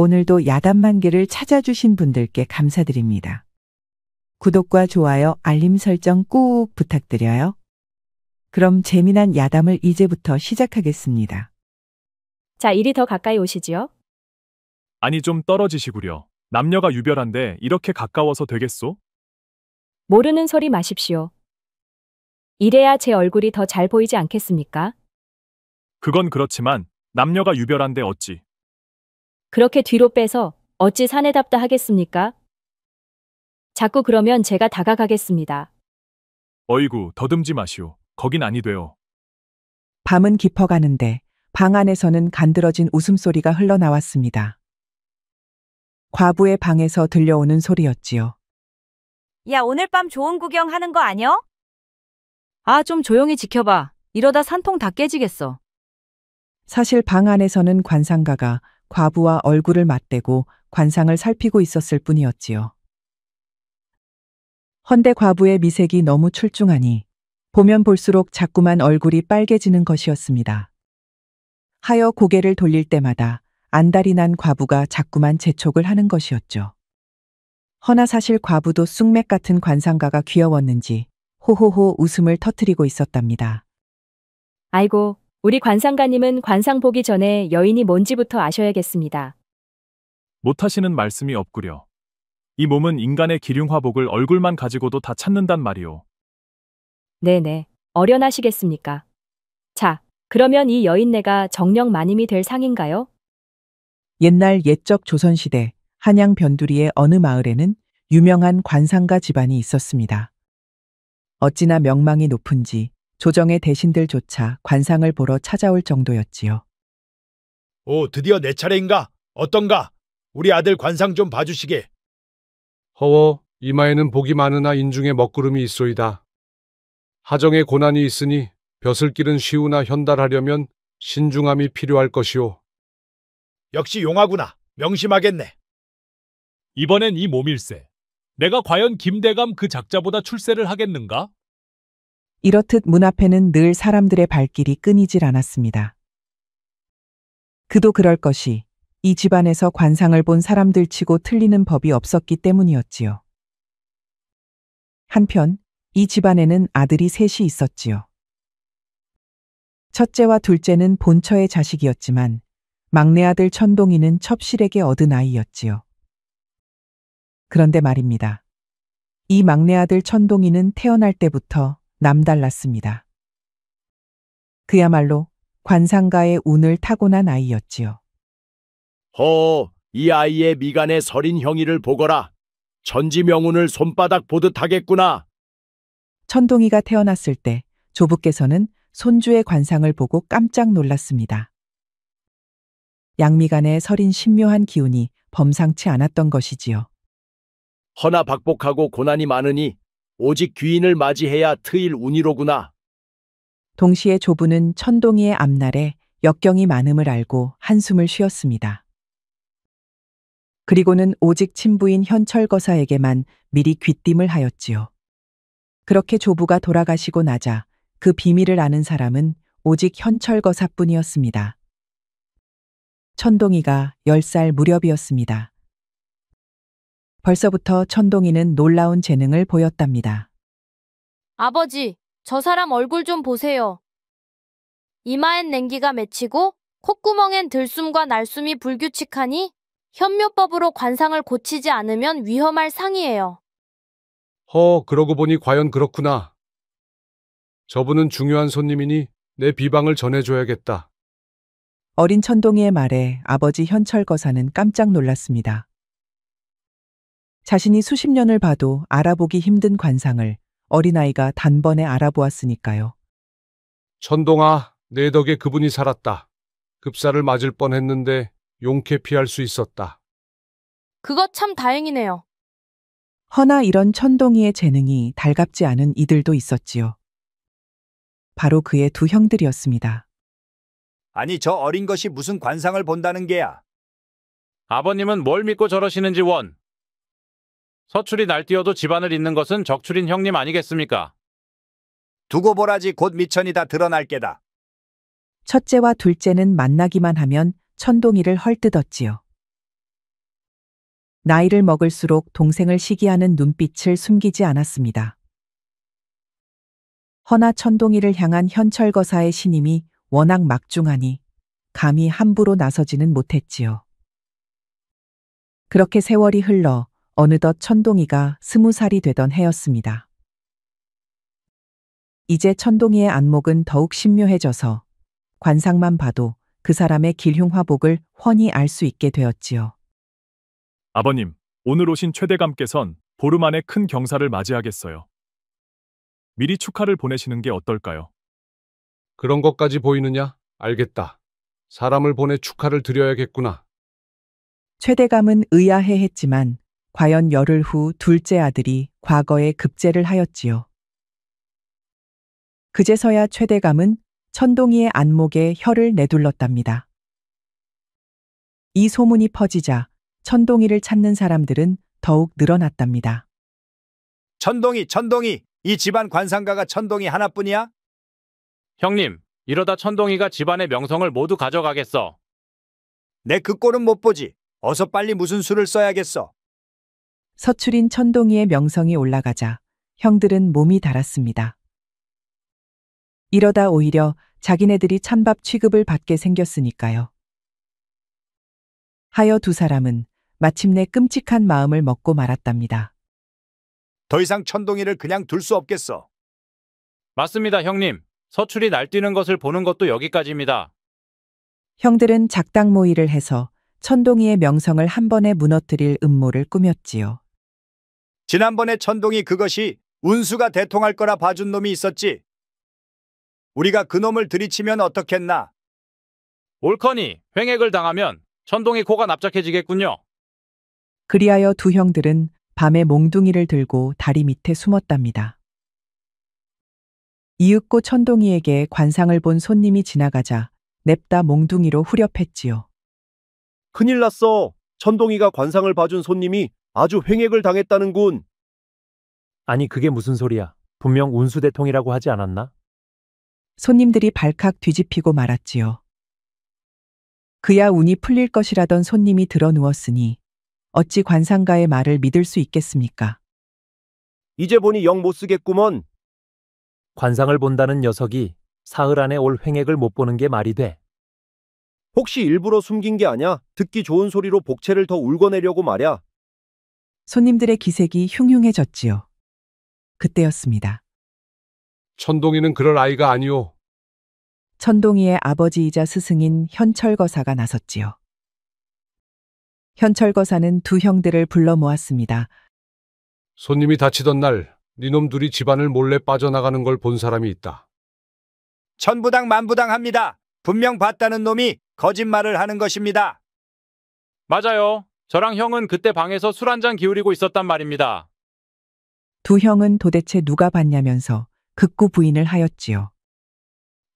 오늘도 야단만개를 찾아주신 분들께 감사드립니다. 구독과 좋아요, 알림 설정 꾹 부탁드려요. 그럼 재미난 야담을 이제부터 시작하겠습니다. 자, 이리 더 가까이 오시지요. 아니 좀 떨어지시구려. 남녀가 유별한데 이렇게 가까워서 되겠소? 모르는 소리 마십시오. 이래야 제 얼굴이 더 잘 보이지 않겠습니까? 그건 그렇지만 남녀가 유별한데 어찌? 그렇게 뒤로 빼서 어찌 사내답다 하겠습니까? 자꾸 그러면 제가 다가가겠습니다. 어이구 더듬지 마시오. 거긴 아니 돼요. 밤은 깊어가는데 방 안에서는 간드러진 웃음소리가 흘러나왔습니다. 과부의 방에서 들려오는 소리였지요. 야, 오늘 밤 좋은 구경 하는 거 아니여? 아, 좀 조용히 지켜봐. 이러다 산통 다 깨지겠어. 사실 방 안에서는 관상가가 과부와 얼굴을 맞대고 관상을 살피고 있었을 뿐이었지요. 헌데 과부의 미색이 너무 출중하니 보면 볼수록 자꾸만 얼굴이 빨개지는 것이었습니다. 하여 고개를 돌릴 때마다 안달이 난 과부가 자꾸만 재촉을 하는 것이었죠. 허나 사실 과부도 쑥맥 같은 관상가가 귀여웠는지 호호호 웃음을 터뜨리고 있었답니다. 아이고, 우리 관상가님은 관상 보기 전에 여인이 뭔지부터 아셔야겠습니다. 못하시는 말씀이 없구려. 이 몸은 인간의 기륭화복을 얼굴만 가지고도 다 찾는단 말이오. 네네, 어련하시겠습니까? 자, 그러면 이 여인네가 정령 마님이 될 상인가요? 옛날 옛적 조선시대 한양 변두리의 어느 마을에는 유명한 관상가 집안이 있었습니다. 어찌나 명망이 높은지 조정의 대신들조차 관상을 보러 찾아올 정도였지요. 오, 드디어 내 차례인가? 어떤가? 우리 아들 관상 좀 봐주시게. 허워, 이마에는 복이 많으나 인중에 먹구름이 있소이다. 하정에 고난이 있으니 벼슬 길은 쉬우나 현달하려면 신중함이 필요할 것이오. 역시 용하구나. 명심하겠네. 이번엔 이 몸일세. 내가 과연 김대감 그 작자보다 출세를 하겠는가? 이렇듯 문 앞에는 늘 사람들의 발길이 끊이질 않았습니다. 그도 그럴 것이 이 집안에서 관상을 본 사람들 치고 틀리는 법이 없었기 때문이었지요. 한편 이 집안에는 아들이 셋이 있었지요. 첫째와 둘째는 본처의 자식이었지만 막내 아들 천동이는 첩실에게 얻은 아이였지요. 그런데 말입니다. 이 막내 아들 천동이는 태어날 때부터 남달랐습니다. 그야말로 관상가의 운을 타고난 아이였지요. 이 아이의 미간에 서린 형이를 보거라. 천지명운을 손바닥 보듯 하겠구나. 천동이가 태어났을 때 조부께서는 손주의 관상을 보고 깜짝 놀랐습니다. 양미간에 서린 신묘한 기운이 범상치 않았던 것이지요. 허나 박복하고 고난이 많으니 오직 귀인을 맞이해야 트일 운이로구나. 동시에 조부는 천동이의 앞날에 역경이 많음을 알고 한숨을 쉬었습니다. 그리고는 오직 친부인 현철거사에게만 미리 귀띔을 하였지요. 그렇게 조부가 돌아가시고 나자 그 비밀을 아는 사람은 오직 현철거사뿐이었습니다. 천동이가 10살 무렵이었습니다. 벌써부터 천동이는 놀라운 재능을 보였답니다. 아버지, 저 사람 얼굴 좀 보세요. 이마엔 냉기가 맺히고 콧구멍엔 들숨과 날숨이 불규칙하니 현묘법으로 관상을 고치지 않으면 위험할 상이에요. 그러고 보니 과연 그렇구나. 저분은 중요한 손님이니 내 비방을 전해줘야겠다. 어린 천동이의 말에 아버지 현철거사는 깜짝 놀랐습니다. 자신이 수십 년을 봐도 알아보기 힘든 관상을 어린아이가 단번에 알아보았으니까요. 천동아, 내 덕에 그분이 살았다. 급사를 맞을 뻔했는데 용케 피할 수 있었다. 그거 참 다행이네요. 허나 이런 천동이의 재능이 달갑지 않은 이들도 있었지요. 바로 그의 두 형들이었습니다. 아니, 저 어린 것이 무슨 관상을 본다는 게야. 아버님은 뭘 믿고 저러시는지 원. 서출이 날뛰어도 집안을 잇는 것은 적출인 형님 아니겠습니까? 두고 보라지 곧 미천이 다 드러날 게다. 첫째와 둘째는 만나기만 하면 천동이를 헐뜯었지요. 나이를 먹을수록 동생을 시기하는 눈빛을 숨기지 않았습니다. 허나 천동이를 향한 현철거사의 신임이 워낙 막중하니 감히 함부로 나서지는 못했지요. 그렇게 세월이 흘러 어느덧 천동이가 20살이 되던 해였습니다. 이제 천동이의 안목은 더욱 신묘해져서 관상만 봐도 그 사람의 길흉화복을 훤히 알 수 있게 되었지요. 아버님, 오늘 오신 최대감께선 보름 안에 큰 경사를 맞이하겠어요. 미리 축하를 보내시는 게 어떨까요? 그런 것까지 보이느냐? 알겠다. 사람을 보내 축하를 드려야겠구나. 최대감은 의아해했지만 과연 열흘 후 둘째 아들이 과거에 급제를 하였지요. 그제서야 최대감은 천동이의 안목에 혀를 내둘렀답니다. 이 소문이 퍼지자 천동이를 찾는 사람들은 더욱 늘어났답니다. 천동이, 이 집안 관상가가 천동이 하나뿐이야? 형님, 이러다 천동이가 집안의 명성을 모두 가져가겠어. 내 그 꼴은 못 보지. 어서 빨리 무슨 수를 써야겠어. 서출인 천동이의 명성이 올라가자 형들은 몸이 달았습니다. 이러다 오히려 자기네들이 찬밥 취급을 받게 생겼으니까요. 하여 두 사람은 마침내 끔찍한 마음을 먹고 말았답니다. 더 이상 천동이를 그냥 둘 수 없겠어. 맞습니다, 형님. 서출이 날뛰는 것을 보는 것도 여기까지입니다. 형들은 작당 모의를 해서 천동이의 명성을 한 번에 무너뜨릴 음모를 꾸몄지요. 지난번에 천동이 그것이 운수가 대통할 거라 봐준 놈이 있었지. 우리가 그 놈을 들이치면 어떻겠나? 옳거니 횡액을 당하면 천동이 코가 납작해지겠군요. 그리하여 두 형들은 밤에 몽둥이를 들고 다리 밑에 숨었답니다. 이윽고 천동이에게 관상을 본 손님이 지나가자 냅다 몽둥이로 후렵했지요. 큰일 났어. 천동이가 관상을 봐준 손님이 아주 횡액을 당했다는군. 아니 그게 무슨 소리야. 분명 운수대통이라고 하지 않았나? 손님들이 발칵 뒤집히고 말았지요. 그야 운이 풀릴 것이라던 손님이 들어 누웠으니 어찌 관상가의 말을 믿을 수 있겠습니까? 이제 보니 영 못 쓰겠구먼. 관상을 본다는 녀석이 사흘 안에 올 횡액을 못 보는 게 말이 돼. 혹시 일부러 숨긴 게 아냐? 듣기 좋은 소리로 복채를 더 울궈내려고 말야. 손님들의 기색이 흉흉해졌지요. 그때였습니다. 천동이는 그럴 아이가 아니오. 천동이의 아버지이자 스승인 현철거사가 나섰지요. 현철거사는 두 형들을 불러 모았습니다. 손님이 다치던 날 니놈 둘이 집안을 몰래 빠져나가는 걸 본 사람이 있다. 천부당 만부당합니다. 분명 봤다는 놈이 거짓말을 하는 것입니다. 맞아요. 저랑 형은 그때 방에서 술 한잔 기울이고 있었단 말입니다. 두 형은 도대체 누가 봤냐면서 극구 부인을 하였지요.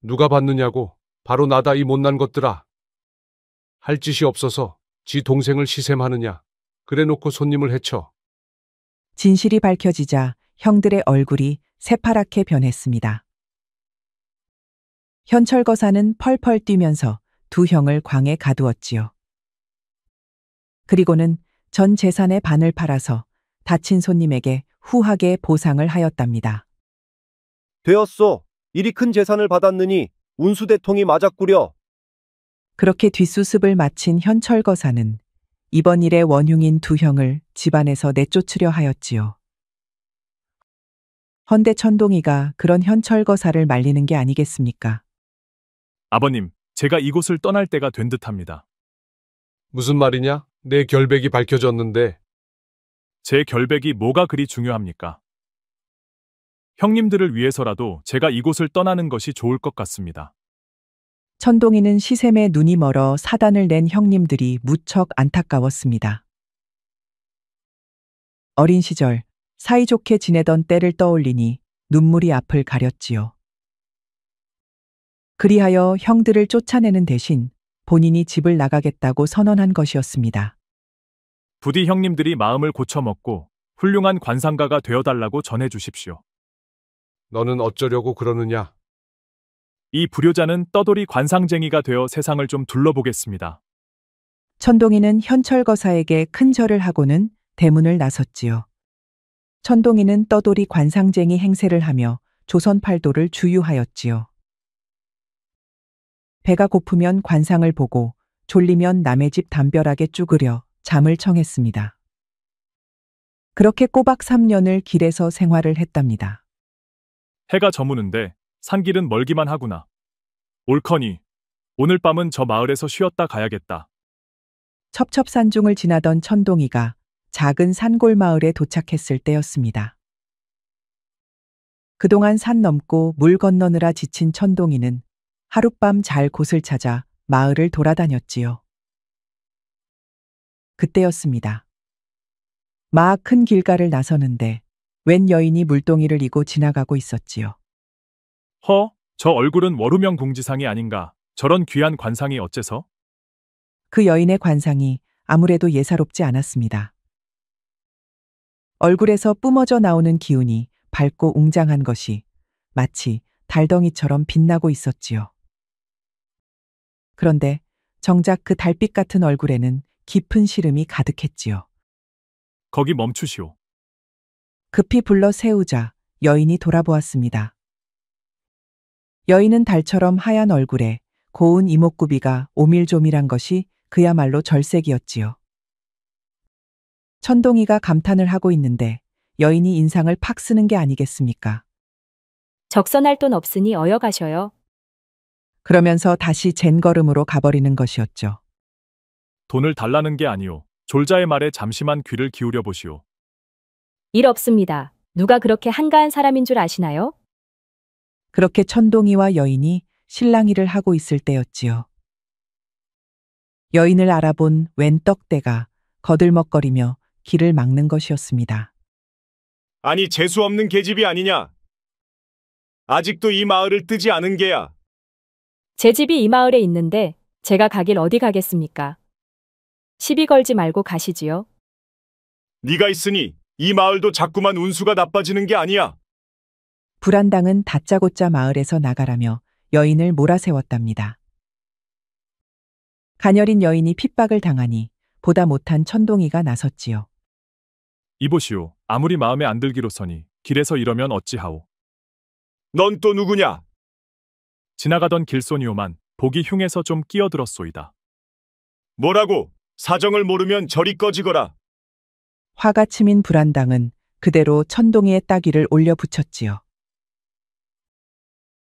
누가 봤느냐고. 바로 나다 이 못난 것들아. 할 짓이 없어서 지 동생을 시샘하느냐. 그래놓고 손님을 해쳐. 진실이 밝혀지자 형들의 얼굴이 새파랗게 변했습니다. 현철거사는 펄펄 뛰면서 두 형을 광에 가두었지요. 그리고는 전 재산의 반을 팔아서 다친 손님에게 후하게 보상을 하였답니다. 되었소. 이리 큰 재산을 받았느니 운수대통이 맞았구려. 그렇게 뒷수습을 마친 현철거사는 이번 일의 원흉인 두 형을 집안에서 내쫓으려 하였지요. 헌데 천동이가 그런 현철거사를 말리는 게 아니겠습니까? 아버님, 제가 이곳을 떠날 때가 된 듯합니다. 무슨 말이냐? 내 결백이 밝혀졌는데. 제 결백이 뭐가 그리 중요합니까? 형님들을 위해서라도 제가 이곳을 떠나는 것이 좋을 것 같습니다. 천동이는 시샘에 눈이 멀어 사단을 낸 형님들이 무척 안타까웠습니다. 어린 시절 사이좋게 지내던 때를 떠올리니 눈물이 앞을 가렸지요. 그리하여 형들을 쫓아내는 대신 본인이 집을 나가겠다고 선언한 것이었습니다. 부디 형님들이 마음을 고쳐먹고 훌륭한 관상가가 되어달라고 전해주십시오. 너는 어쩌려고 그러느냐? 이 불효자는 떠돌이 관상쟁이가 되어 세상을 좀 둘러보겠습니다. 천동이는 현철거사에게 큰 절을 하고는 대문을 나섰지요. 천동이는 떠돌이 관상쟁이 행세를 하며 조선 팔도를 주유하였지요. 배가 고프면 관상을 보고 졸리면 남의 집 담벼락에 쭈그려 잠을 청했습니다. 그렇게 꼬박 3년을 길에서 생활을 했답니다. 해가 저무는데 산길은 멀기만 하구나. 옳거니 오늘 밤은 저 마을에서 쉬었다 가야겠다. 첩첩산중을 지나던 천동이가 작은 산골 마을에 도착했을 때였습니다. 그동안 산 넘고 물 건너느라 지친 천동이는 하룻밤 잘 곳을 찾아 마을을 돌아다녔지요. 그때였습니다. 막 큰 길가를 나서는데 웬 여인이 물동이를 이고 지나가고 있었지요. 저 얼굴은 월우명 궁지상이 아닌가. 저런 귀한 관상이 어째서? 그 여인의 관상이 아무래도 예사롭지 않았습니다. 얼굴에서 뿜어져 나오는 기운이 밝고 웅장한 것이 마치 달덩이처럼 빛나고 있었지요. 그런데 정작 그 달빛 같은 얼굴에는 깊은 시름이 가득했지요. 거기 멈추시오. 급히 불러 세우자 여인이 돌아보았습니다. 여인은 달처럼 하얀 얼굴에 고운 이목구비가 오밀조밀한 것이 그야말로 절색이었지요. 천동이가 감탄을 하고 있는데 여인이 인상을 팍 쓰는 게 아니겠습니까? 적선할 돈 없으니 어여 가셔요. 그러면서 다시 젠걸음으로 가버리는 것이었죠. 돈을 달라는 게 아니오. 졸자의 말에 잠시만 귀를 기울여 보시오. 일 없습니다. 누가 그렇게 한가한 사람인 줄 아시나요? 그렇게 천동이와 여인이 실랑이를 하고 있을 때였지요. 여인을 알아본 웬 떡대가 거들먹거리며 길을 막는 것이었습니다. 아니 재수 없는 계집이 아니냐? 아직도 이 마을을 뜨지 않은 게야. 제 집이 이 마을에 있는데 제가 가길 어디 가겠습니까? 시비 걸지 말고 가시지요. 네가 있으니 이 마을도 자꾸만 운수가 나빠지는 게 아니야. 불안당은 다짜고짜 마을에서 나가라며 여인을 몰아세웠답니다. 가녀린 여인이 핍박을 당하니 보다 못한 천동이가 나섰지요. 이보시오. 아무리 마음에 안 들기로서니 길에서 이러면 어찌하오. 넌 또 누구냐? 지나가던 길소니오만 보기 흉해서 좀 끼어들었소이다. 뭐라고? 사정을 모르면 저리 꺼지거라. 화가 치민 불안당은 그대로 천동이의 따귀를 올려 붙였지요.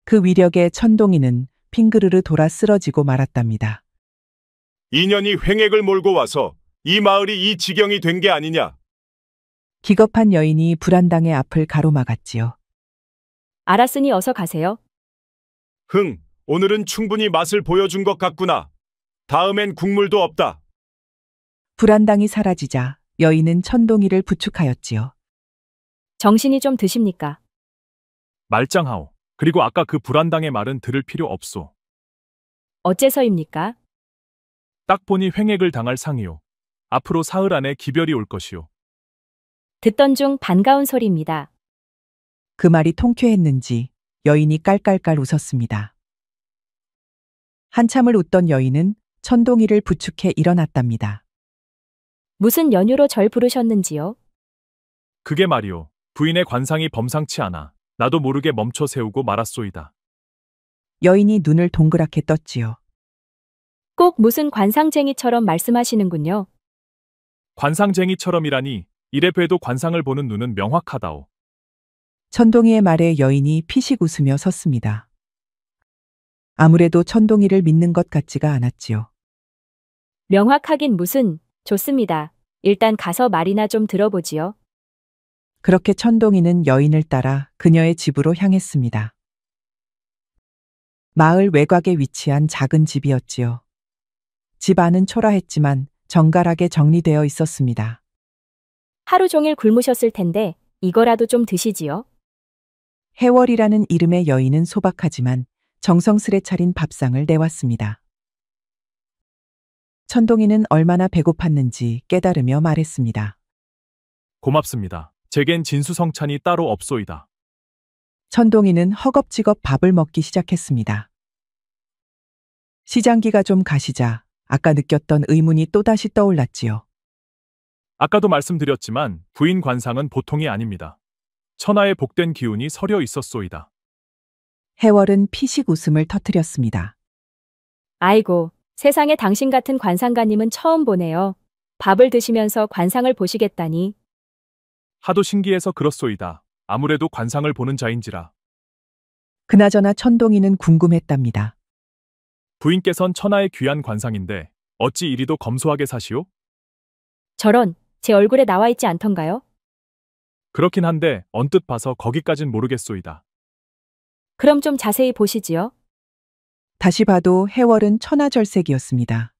그 위력에 천동이는 핑그르르 돌아 쓰러지고 말았답니다. 인연이 횡액을 몰고 와서 이 마을이 이 지경이 된 게 아니냐? 기겁한 여인이 불안당의 앞을 가로막았지요. 알았으니 어서 가세요. 오늘은 충분히 맛을 보여준 것 같구나. 다음엔 국물도 없다. 불안당이 사라지자 여인은 천동이를 부축하였지요. 정신이 좀 드십니까? 말짱하오. 그리고 아까 그 불안당의 말은 들을 필요 없소. 어째서입니까? 딱 보니 횡액을 당할 상이오. 앞으로 사흘 안에 기별이 올 것이오. 듣던 중 반가운 소리입니다. 그 말이 통쾌했는지 여인이 깔깔깔 웃었습니다. 한참을 웃던 여인은 천동이를 부축해 일어났답니다. 무슨 연유로 절 부르셨는지요? 그게 말이오. 부인의 관상이 범상치 않아. 나도 모르게 멈춰 세우고 말았소이다. 여인이 눈을 동그랗게 떴지요. 꼭 무슨 관상쟁이처럼 말씀하시는군요. 관상쟁이처럼이라니 이래 봬도 관상을 보는 눈은 명확하다오. 천동이의 말에 여인이 피식 웃으며 섰습니다. 아무래도 천동이를 믿는 것 같지가 않았지요. 명확하긴 무슨, 좋습니다. 일단 가서 말이나 좀 들어보지요. 그렇게 천동이는 여인을 따라 그녀의 집으로 향했습니다. 마을 외곽에 위치한 작은 집이었지요. 집 안은 초라했지만 정갈하게 정리되어 있었습니다. 하루 종일 굶으셨을 텐데 이거라도 좀 드시지요. 해월이라는 이름의 여인은 소박하지만 정성스레 차린 밥상을 내왔습니다. 천동이는 얼마나 배고팠는지 깨달으며 말했습니다. 고맙습니다. 제겐 진수성찬이 따로 없소이다. 천동이는 허겁지겁 밥을 먹기 시작했습니다. 시장기가 좀 가시자 아까 느꼈던 의문이 또다시 떠올랐지요. 아까도 말씀드렸지만 부인 관상은 보통이 아닙니다. 천하의 복된 기운이 서려 있었소이다. 해월은 피식 웃음을 터뜨렸습니다. 아이고, 세상에 당신 같은 관상가님은 처음 보네요. 밥을 드시면서 관상을 보시겠다니. 하도 신기해서 그렇소이다. 아무래도 관상을 보는 자인지라. 그나저나 천동이는 궁금했답니다. 부인께선 천하의 귀한 관상인데 어찌 이리도 검소하게 사시오? 저런, 제 얼굴에 나와 있지 않던가요? 그렇긴 한데 언뜻 봐서 거기까진 모르겠소이다. 그럼 좀 자세히 보시지요. 다시 봐도 해월은 천하절색이었습니다.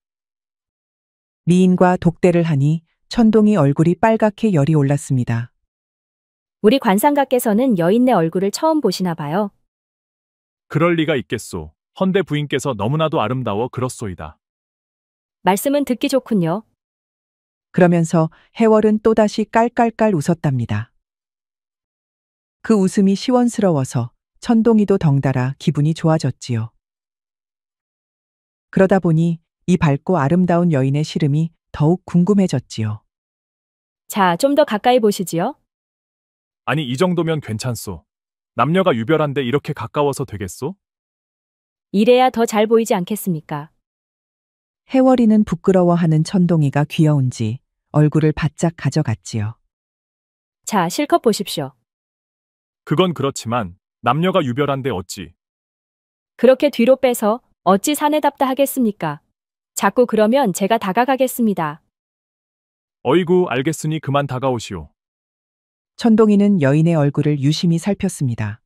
미인과 독대를 하니 천동이 얼굴이 빨갛게 열이 올랐습니다. 우리 관상가께서는 여인네 얼굴을 처음 보시나 봐요. 그럴 리가 있겠소. 헌데 부인께서 너무나도 아름다워 그렇소이다. 말씀은 듣기 좋군요. 그러면서 해월은 또다시 깔깔깔 웃었답니다. 그 웃음이 시원스러워서 천동이도 덩달아 기분이 좋아졌지요. 그러다 보니 이 밝고 아름다운 여인의 시름이 더욱 궁금해졌지요. 자, 좀 더 가까이 보시지요. 아니 이 정도면 괜찮소. 남녀가 유별한데 이렇게 가까워서 되겠소? 이래야 더 잘 보이지 않겠습니까? 해월이는 부끄러워하는 천동이가 귀여운지 얼굴을 바짝 가져갔지요. 자, 실컷 보십시오. 그건 그렇지만 남녀가 유별한데 어찌. 그렇게 뒤로 빼서 어찌 사내답다 하겠습니까? 자꾸 그러면 제가 다가가겠습니다. 어이구 알겠으니 그만 다가오시오. 천동이는 여인의 얼굴을 유심히 살폈습니다.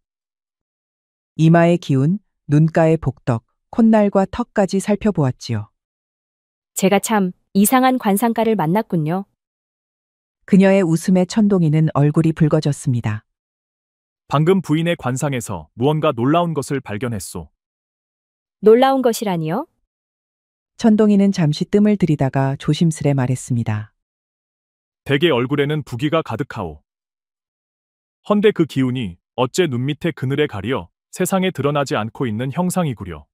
이마의 기운, 눈가의 복덕, 콧날과 턱까지 살펴보았지요. 제가 참 이상한 관상가를 만났군요. 그녀의 웃음에 천동이는 얼굴이 붉어졌습니다. 방금 부인의 관상에서 무언가 놀라운 것을 발견했소. 놀라운 것이라니요? 천동이는 잠시 뜸을 들이다가 조심스레 말했습니다. 대개 얼굴에는 부기가 가득하오. 헌데 그 기운이 어째 눈 밑에 그늘에 가려 세상에 드러나지 않고 있는 형상이구려.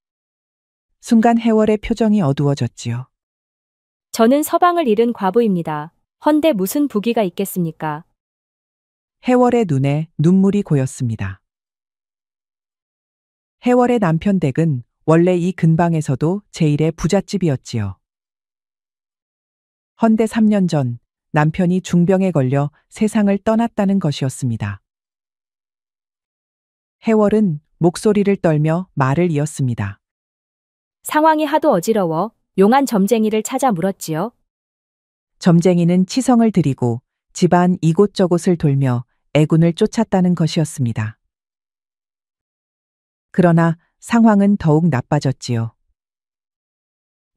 순간 해월의 표정이 어두워졌지요. 저는 서방을 잃은 과부입니다. 헌데 무슨 부기가 있겠습니까? 해월의 눈에 눈물이 고였습니다. 해월의 남편 댁은 원래 이 근방에서도 제1의 부잣집이었지요. 헌데 3년 전 남편이 중병에 걸려 세상을 떠났다는 것이었습니다. 해월은 목소리를 떨며 말을 이었습니다. 상황이 하도 어지러워 용한 점쟁이를 찾아 물었지요. 점쟁이는 치성을 들이고 집안 이곳저곳을 돌며 애군을 쫓았다는 것이었습니다. 그러나 상황은 더욱 나빠졌지요.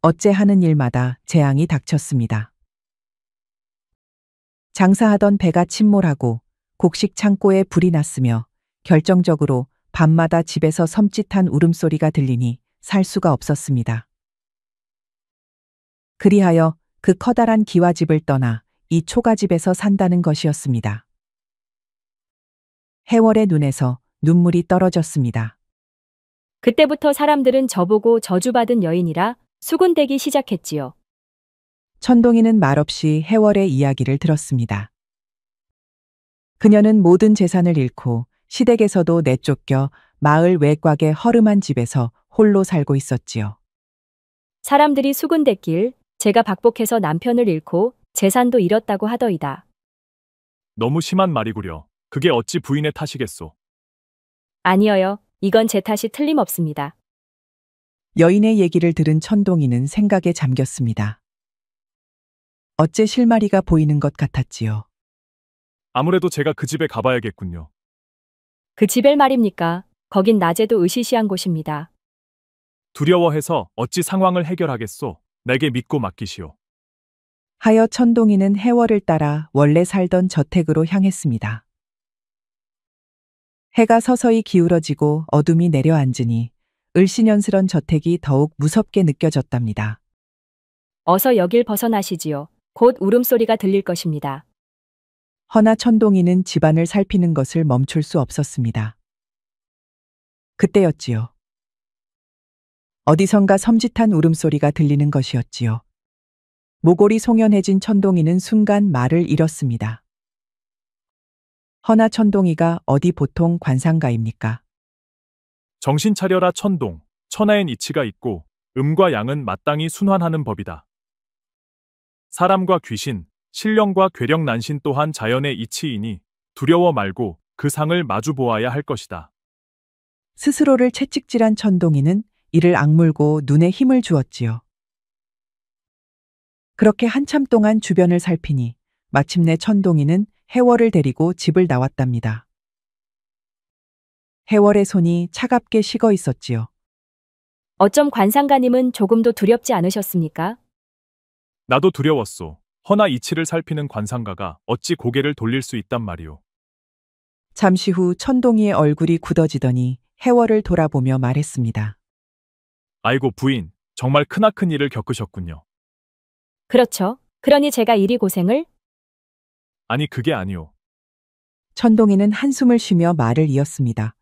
어째 하는 일마다 재앙이 닥쳤습니다. 장사하던 배가 침몰하고 곡식 창고에 불이 났으며 결정적으로 밤마다 집에서 섬찟한 울음소리가 들리니 살 수가 없었습니다. 그리하여 그 커다란 기와집을 떠나 이 초가집에서 산다는 것이었습니다. 해월의 눈에서 눈물이 떨어졌습니다. 그때부터 사람들은 저보고 저주받은 여인이라 수군대기 시작했지요. 천동이는 말없이 해월의 이야기를 들었습니다. 그녀는 모든 재산을 잃고 시댁에서도 내쫓겨 마을 외곽의 허름한 집에서 홀로 살고 있었지요. 사람들이 수군댔길 제가 박복해서 남편을 잃고 재산도 잃었다고 하더이다. 너무 심한 말이구려. 그게 어찌 부인의 탓이겠소. 아니어요. 이건 제 탓이 틀림없습니다. 여인의 얘기를 들은 천동이는 생각에 잠겼습니다. 어째 실마리가 보이는 것 같았지요. 아무래도 제가 그 집에 가봐야겠군요. 그 집엘 말입니까? 거긴 낮에도 으시시한 곳입니다. 두려워해서 어찌 상황을 해결하겠소. 내게 믿고 맡기시오. 하여 천동이는 해월을 따라 원래 살던 저택으로 향했습니다. 해가 서서히 기울어지고 어둠이 내려앉으니 을씨년스런 저택이 더욱 무섭게 느껴졌답니다. 어서 여길 벗어나시지요. 곧 울음소리가 들릴 것입니다. 허나 천동이는 집안을 살피는 것을 멈출 수 없었습니다. 그때였지요. 어디선가 섬찟한 울음소리가 들리는 것이었지요. 모골이 송연해진 천동이는 순간 말을 잃었습니다. 허나 천동이가 어디 보통 관상가입니까? 정신 차려라 천동. 천하엔 이치가 있고 음과 양은 마땅히 순환하는 법이다. 사람과 귀신, 신령과 괴력 난신 또한 자연의 이치이니 두려워 말고 그 상을 마주 보아야 할 것이다. 스스로를 채찍질한 천동이는 이를 악물고 눈에 힘을 주었지요. 그렇게 한참 동안 주변을 살피니 마침내 천동이는 해월을 데리고 집을 나왔답니다. 해월의 손이 차갑게 식어 있었지요. 어쩜 관상가님은 조금도 두렵지 않으셨습니까? 나도 두려웠소. 허나 이치를 살피는 관상가가 어찌 고개를 돌릴 수 있단 말이오. 잠시 후 천동이의 얼굴이 굳어지더니 해월을 돌아보며 말했습니다. 아이고 부인, 정말 크나큰 일을 겪으셨군요. 그렇죠. 그러니 제가 이리 고생을? 아니 그게 아니오. 천동이는 한숨을 쉬며 말을 이었습니다.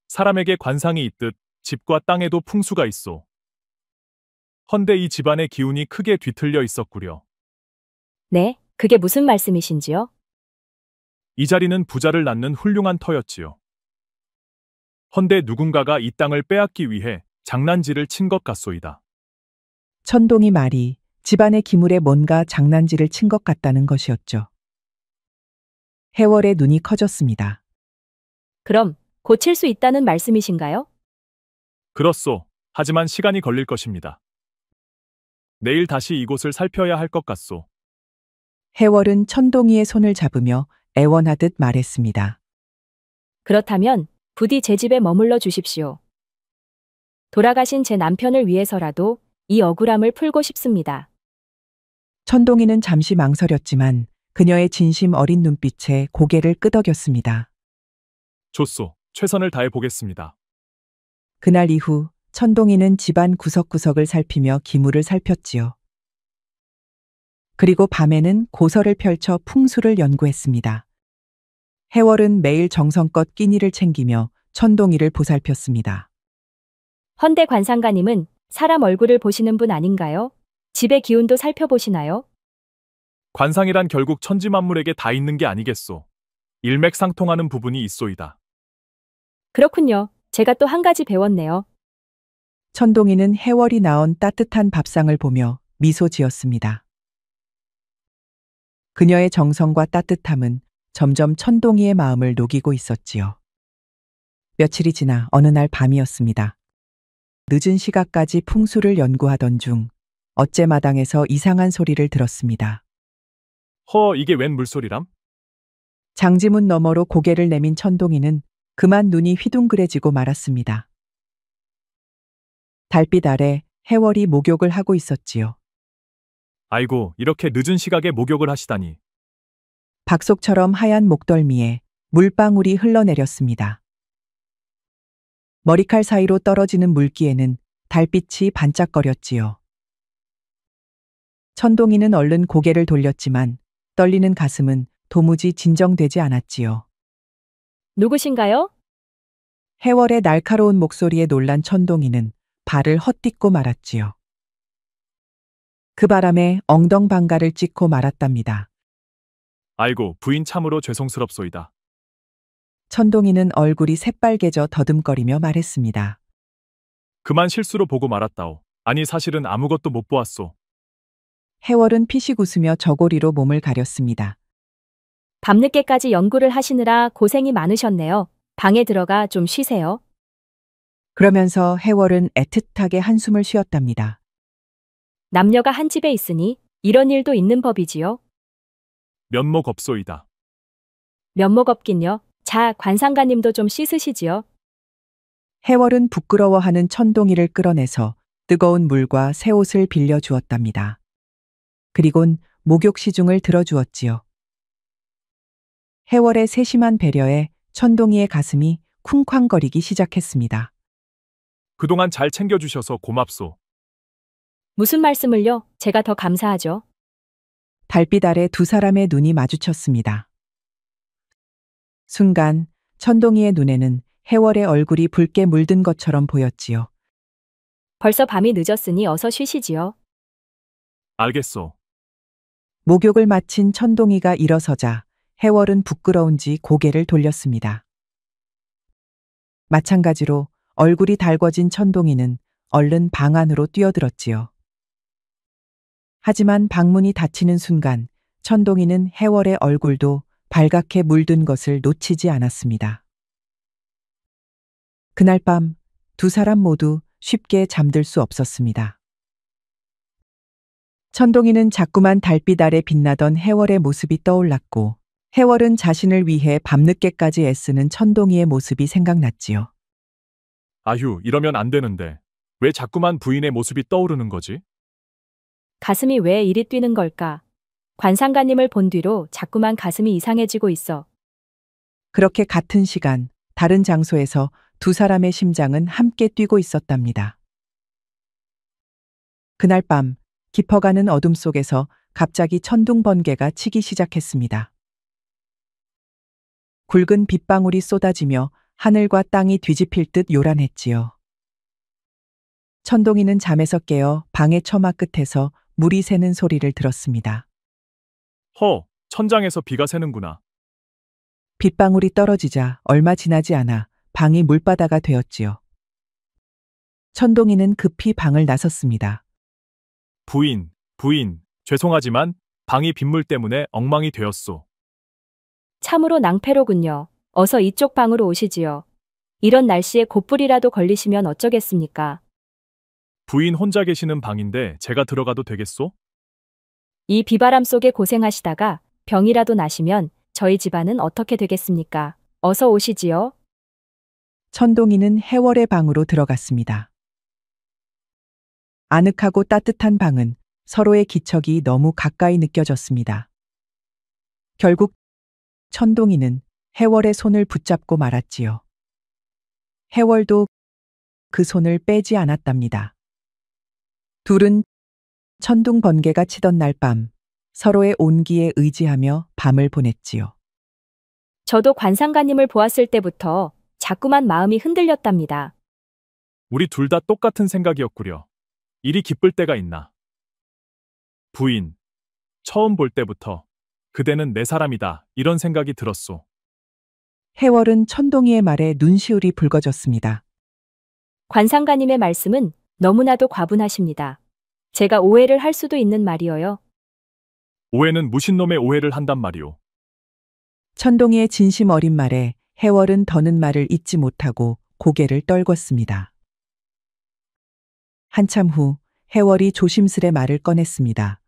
사람에게 관상이 있듯 집과 땅에도 풍수가 있소. 헌데 이 집안의 기운이 크게 뒤틀려 있었구려. 네, 그게 무슨 말씀이신지요? 이 자리는 부자를 낳는 훌륭한 터였지요. 헌데 누군가가 이 땅을 빼앗기 위해 장난질을 친 것 같소이다. 천동이 말이 집안의 기물에 뭔가 장난질을 친 것 같다는 것이었죠. 해월의 눈이 커졌습니다. 그럼 고칠 수 있다는 말씀이신가요? 그렇소. 하지만 시간이 걸릴 것입니다. 내일 다시 이곳을 살펴야 할 것 같소. 해월은 천동이의 손을 잡으며 애원하듯 말했습니다. 그렇다면 부디 제 집에 머물러 주십시오. 돌아가신 제 남편을 위해서라도 이 억울함을 풀고 싶습니다. 천동이는 잠시 망설였지만 그녀의 진심 어린 눈빛에 고개를 끄덕였습니다. 좋소. 최선을 다해 보겠습니다. 그날 이후 천동이는 집안 구석구석을 살피며 기물을 살폈지요. 그리고 밤에는 고서를 펼쳐 풍수를 연구했습니다. 해월은 매일 정성껏 끼니를 챙기며 천동이를 보살폈습니다. 헌데 관상가님은 사람 얼굴을 보시는 분 아닌가요? 집의 기운도 살펴보시나요? 관상이란 결국 천지만물에게 다 있는 게 아니겠소. 일맥상통하는 부분이 있소이다. 그렇군요. 제가 또 한 가지 배웠네요. 천동이는 해월이 나온 따뜻한 밥상을 보며 미소 지었습니다. 그녀의 정성과 따뜻함은 점점 천동이의 마음을 녹이고 있었지요. 며칠이 지나 어느 날 밤이었습니다. 늦은 시각까지 풍수를 연구하던 중 어째 마당에서 이상한 소리를 들었습니다. 이게 웬 물소리람? 장지문 너머로 고개를 내민 천동이는 그만 눈이 휘둥그레지고 말았습니다. 달빛 아래 해월이 목욕을 하고 있었지요. 아이고, 이렇게 늦은 시각에 목욕을 하시다니. 박속처럼 하얀 목덜미에 물방울이 흘러내렸습니다. 머리칼 사이로 떨어지는 물기에는 달빛이 반짝거렸지요. 천동이는 얼른 고개를 돌렸지만 떨리는 가슴은 도무지 진정되지 않았지요. 누구신가요? 해월의 날카로운 목소리에 놀란 천동이는 발을 헛딛고 말았지요. 그 바람에 엉덩방가를 찍고 말았답니다. 아이고, 부인 참으로 죄송스럽소이다. 천동이는 얼굴이 새빨개져 더듬거리며 말했습니다. 그만 실수로 보고 말았다오. 아니 사실은 아무것도 못 보았소. 해월은 피식 웃으며 저고리로 몸을 가렸습니다. 밤늦게까지 연구를 하시느라 고생이 많으셨네요. 방에 들어가 좀 쉬세요. 그러면서 해월은 애틋하게 한숨을 쉬었답니다. 남녀가 한 집에 있으니 이런 일도 있는 법이지요. 면목 없소이다. 면목 없긴요. 자, 관상가님도 좀 씻으시지요. 해월은 부끄러워하는 천동이를 끌어내서 뜨거운 물과 새 옷을 빌려주었답니다. 그리곤 목욕 시중을 들어주었지요. 해월의 세심한 배려에 천동이의 가슴이 쿵쾅거리기 시작했습니다. 그동안 잘 챙겨주셔서 고맙소. 무슨 말씀을요? 제가 더 감사하죠. 달빛 아래 두 사람의 눈이 마주쳤습니다. 순간 천동이의 눈에는 해월의 얼굴이 붉게 물든 것처럼 보였지요. 벌써 밤이 늦었으니 어서 쉬시지요. 알겠소. 목욕을 마친 천동이가 일어서자 해월은 부끄러운지 고개를 돌렸습니다. 마찬가지로 얼굴이 달궈진 천동이는 얼른 방 안으로 뛰어들었지요. 하지만 방문이 닫히는 순간 천동이는 해월의 얼굴도 발갛게 물든 것을 놓치지 않았습니다. 그날 밤 두 사람 모두 쉽게 잠들 수 없었습니다. 천동이는 자꾸만 달빛 아래 빛나던 해월의 모습이 떠올랐고 해월은 자신을 위해 밤늦게까지 애쓰는 천동이의 모습이 생각났지요. 아휴, 이러면 안 되는데. 왜 자꾸만 부인의 모습이 떠오르는 거지? 가슴이 왜 이리 뛰는 걸까? 관상가님을 본 뒤로 자꾸만 가슴이 이상해지고 있어. 그렇게 같은 시간 다른 장소에서 두 사람의 심장은 함께 뛰고 있었답니다. 그날 밤 깊어가는 어둠 속에서 갑자기 천둥 번개가 치기 시작했습니다. 굵은 빗방울이 쏟아지며 하늘과 땅이 뒤집힐 듯 요란했지요. 천동이는 잠에서 깨어 방의 처마 끝에서 물이 새는 소리를 들었습니다. 천장에서 비가 새는구나. 빗방울이 떨어지자 얼마 지나지 않아 방이 물바다가 되었지요. 천동이는 급히 방을 나섰습니다. 부인, 죄송하지만 방이 빗물 때문에 엉망이 되었소. 참으로 낭패로군요. 어서 이쪽 방으로 오시지요. 이런 날씨에 곧불이라도 걸리시면 어쩌겠습니까? 부인 혼자 계시는 방인데 제가 들어가도 되겠소? 이 비바람 속에 고생하시다가 병이라도 나시면 저희 집안은 어떻게 되겠습니까? 어서 오시지요. 천동이는 해월의 방으로 들어갔습니다. 아늑하고 따뜻한 방은 서로의 기척이 너무 가까이 느껴졌습니다. 결국 천동이는 해월의 손을 붙잡고 말았지요. 해월도 그 손을 빼지 않았답니다. 둘은 천둥 번개가 치던 날 밤 서로의 온기에 의지하며 밤을 보냈지요. 저도 관상가님을 보았을 때부터 자꾸만 마음이 흔들렸답니다. 우리 둘 다 똑같은 생각이었구려. 이리 기쁠 때가 있나. 부인, 처음 볼 때부터 그대는 내 사람이다 이런 생각이 들었소. 해월은 천동이의 말에 눈시울이 붉어졌습니다. 관상가님의 말씀은 너무나도 과분하십니다. 제가 오해를 할 수도 있는 말이어요. 오해는 무신놈의 오해를 한단 말이오. 천동이의 진심 어린 말에 해월은 더는 말을 잇지 못하고 고개를 떨궜습니다. 한참 후 해월이 조심스레 말을 꺼냈습니다.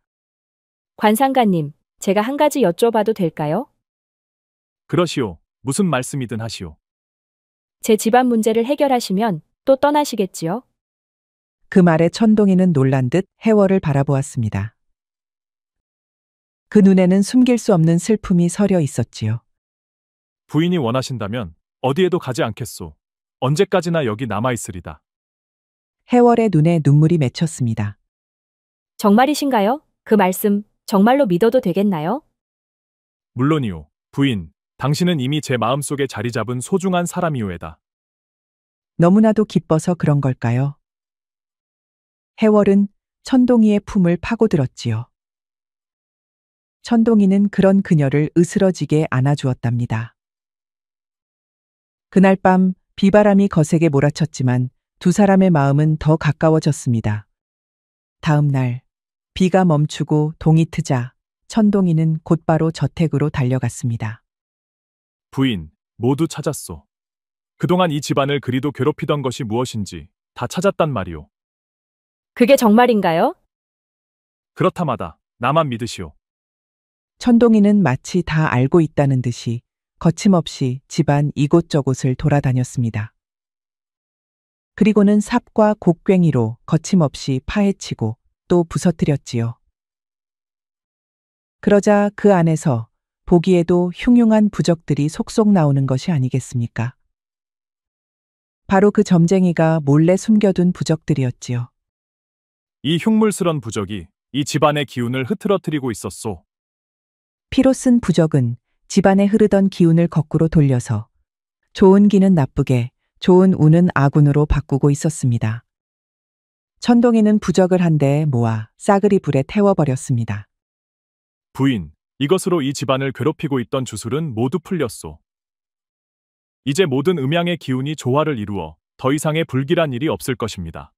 관상가님, 제가 한 가지 여쭤봐도 될까요? 그러시오. 무슨 말씀이든 하시오. 제 집안 문제를 해결하시면 또 떠나시겠지요? 그 말에 천동이는 놀란 듯 해월을 바라보았습니다. 그 눈에는 숨길 수 없는 슬픔이 서려 있었지요. 부인이 원하신다면 어디에도 가지 않겠소. 언제까지나 여기 남아있으리다. 해월의 눈에 눈물이 맺혔습니다. 정말이신가요? 그 말씀 정말로 믿어도 되겠나요? 물론이오. 부인, 당신은 이미 제 마음속에 자리 잡은 소중한 사람이오에다. 너무나도 기뻐서 그런 걸까요? 해월은 천동이의 품을 파고들었지요. 천동이는 그런 그녀를 으스러지게 안아주었답니다. 그날 밤 비바람이 거세게 몰아쳤지만 두 사람의 마음은 더 가까워졌습니다. 다음 날 비가 멈추고 동이 트자 천동이는 곧바로 저택으로 달려갔습니다. 부인, 모두 찾았소. 그동안 이 집안을 그리도 괴롭히던 것이 무엇인지 다 찾았단 말이오. 그게 정말인가요? 그렇다마다 나만 믿으시오. 천동이는 마치 다 알고 있다는 듯이 거침없이 집안 이곳저곳을 돌아다녔습니다. 그리고는 삽과 곡괭이로 거침없이 파헤치고 또 부서뜨렸지요. 그러자 그 안에서 보기에도 흉흉한 부적들이 속속 나오는 것이 아니겠습니까? 바로 그 점쟁이가 몰래 숨겨둔 부적들이었지요. 이 흉물스런 부적이 이 집안의 기운을 흐트러뜨리고 있었소. 피로 쓴 부적은 집안에 흐르던 기운을 거꾸로 돌려서 좋은 기는 나쁘게, 좋은 운은 아군으로 바꾸고 있었습니다. 천동이는 부적을 한 대 모아 싸그리 불에 태워버렸습니다. 부인, 이것으로 이 집안을 괴롭히고 있던 주술은 모두 풀렸소. 이제 모든 음양의 기운이 조화를 이루어 더 이상의 불길한 일이 없을 것입니다.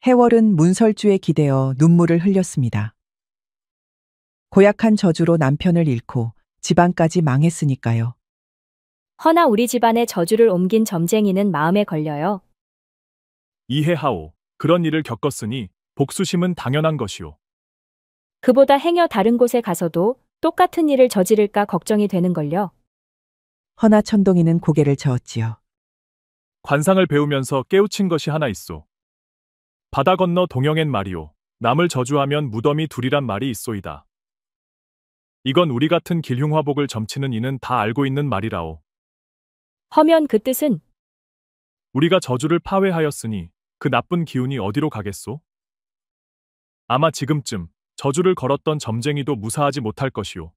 해월은 문설주에 기대어 눈물을 흘렸습니다. 고약한 저주로 남편을 잃고 집안까지 망했으니까요. 허나 우리 집안에 저주를 옮긴 점쟁이는 마음에 걸려요. 이해하오. 그런 일을 겪었으니 복수심은 당연한 것이오. 그보다 행여 다른 곳에 가서도 똑같은 일을 저지를까 걱정이 되는걸요. 허나 천동이는 고개를 저었지요. 관상을 배우면서 깨우친 것이 하나 있소. 바다 건너 동영엔 말이오. 남을 저주하면 무덤이 둘이란 말이 있소이다. 이건 우리 같은 길흉화복을 점치는 이는 다 알고 있는 말이라오. 허면 그 뜻은 우리가 저주를 파회하였으니 그 나쁜 기운이 어디로 가겠소? 아마 지금쯤 저주를 걸었던 점쟁이도 무사하지 못할 것이오.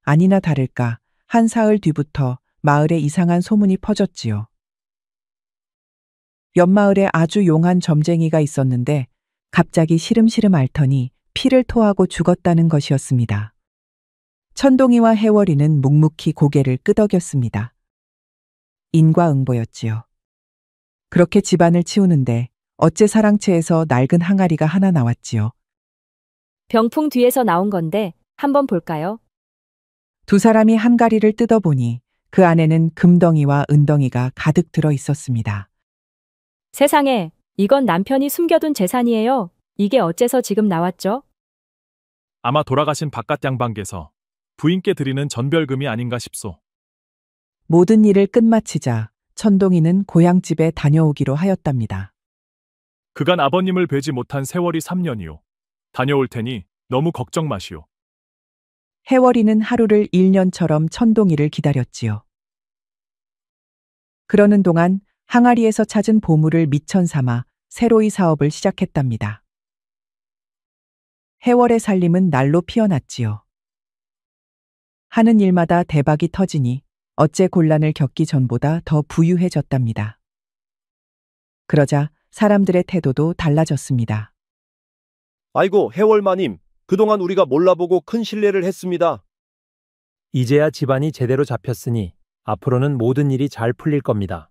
아니나 다를까 한 사흘 뒤부터 마을에 이상한 소문이 퍼졌지요. 옆마을에 아주 용한 점쟁이가 있었는데 갑자기 시름시름 앓더니 피를 토하고 죽었다는 것이었습니다. 천동이와 해월이는 묵묵히 고개를 끄덕였습니다. 인과응보였지요. 그렇게 집안을 치우는데 어째 사랑채에서 낡은 항아리가 하나 나왔지요. 병풍 뒤에서 나온 건데 한번 볼까요? 두 사람이 항아리를 뜯어보니 그 안에는 금덩이와 은덩이가 가득 들어 있었습니다. 세상에, 이건 남편이 숨겨둔 재산이에요. 이게 어째서 지금 나왔죠? 아마 돌아가신 바깥 양반께서 부인께 드리는 전별금이 아닌가 싶소. 모든 일을 끝마치자 천동이는 고향집에 다녀오기로 하였답니다. 그간 아버님을 뵈지 못한 세월이 3년이오. 다녀올 테니 너무 걱정 마시오. 해월이는 하루를 1년처럼 천동이를 기다렸지요. 그러는 동안 항아리에서 찾은 보물을 미천 삼아 새로이 사업을 시작했답니다. 해월의 살림은 날로 피어났지요. 하는 일마다 대박이 터지니 어째 곤란을 겪기 전보다 더 부유해졌답니다. 그러자 사람들의 태도도 달라졌습니다. 아이고, 해월마님. 그동안 우리가 몰라보고 큰 실례를 했습니다. 이제야 집안이 제대로 잡혔으니 앞으로는 모든 일이 잘 풀릴 겁니다.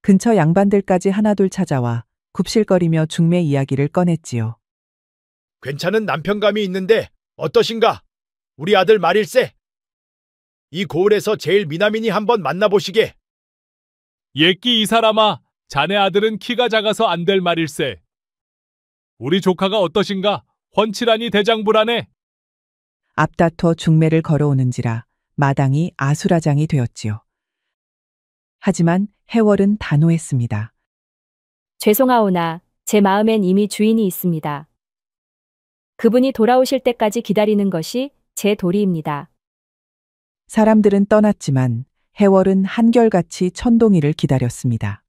근처 양반들까지 하나둘 찾아와 굽실거리며 중매 이야기를 꺼냈지요. 괜찮은 남편감이 있는데 어떠신가? 우리 아들 말일세. 이 고을에서 제일 미남이니 한번 만나보시게. 예끼 이 사람아, 자네 아들은 키가 작아서 안 될 말일세. 우리 조카가 어떠신가? 훤칠하니 대장부라네. 앞다퉈 중매를 걸어오는지라 마당이 아수라장이 되었지요. 하지만 해월은 단호했습니다. 죄송하오나 제 마음엔 이미 주인이 있습니다. 그분이 돌아오실 때까지 기다리는 것이 제 도리입니다. 사람들은 떠났지만 해월은 한결같이 천동이를 기다렸습니다.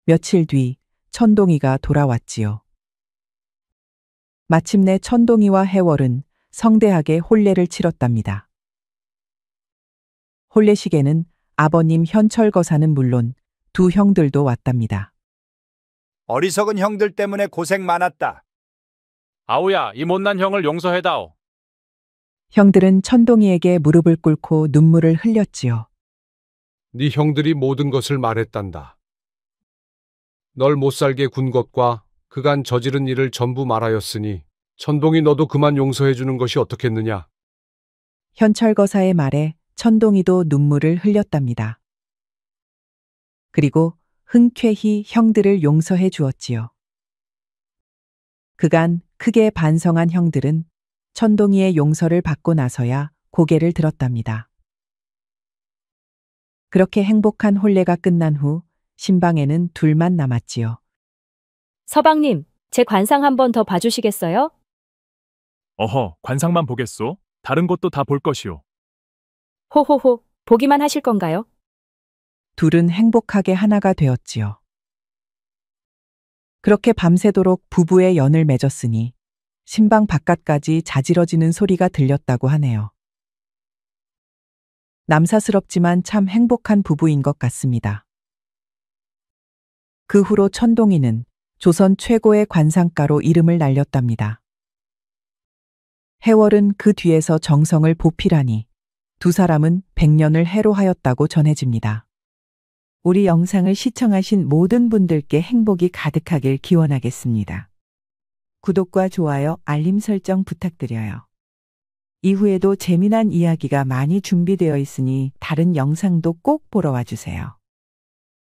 며칠 뒤 천동이가 돌아왔지요. 마침내 천동이와 해월은 성대하게 혼례를 치렀답니다. 혼례식에는 아버님 현철거사는 물론 두 형들도 왔답니다. 어리석은 형들 때문에 고생 많았다. 아우야, 이 못난 형을 용서해다오. 형들은 천동이에게 무릎을 꿇고 눈물을 흘렸지요. 네 형들이 모든 것을 말했단다. 널 못살게 군 것과 그간 저지른 일을 전부 말하였으니 천동이 너도 그만 용서해 주는 것이 어떻겠느냐. 현철거사의 말에 천동이도 눈물을 흘렸답니다. 그리고 흔쾌히 형들을 용서해 주었지요. 그간 크게 반성한 형들은 천동이의 용서를 받고 나서야 고개를 들었답니다. 그렇게 행복한 혼례가 끝난 후 신방에는 둘만 남았지요. 서방님, 제 관상 한 번 더 봐주시겠어요? 어허, 관상만 보겠소? 다른 것도 다 볼 것이오. 호호호, 보기만 하실 건가요? 둘은 행복하게 하나가 되었지요. 그렇게 밤새도록 부부의 연을 맺었으니 신방 바깥까지 자지러지는 소리가 들렸다고 하네요. 남사스럽지만 참 행복한 부부인 것 같습니다. 그 후로 천동이는 조선 최고의 관상가로 이름을 날렸답니다. 해월은 그 뒤에서 정성을 보필하니 두 사람은 100년을 해로하였다고 전해집니다. 우리 영상을 시청하신 모든 분들께 행복이 가득하길 기원하겠습니다. 구독과 좋아요, 알림 설정 부탁드려요. 이후에도 재미난 이야기가 많이 준비되어 있으니 다른 영상도 꼭 보러 와주세요.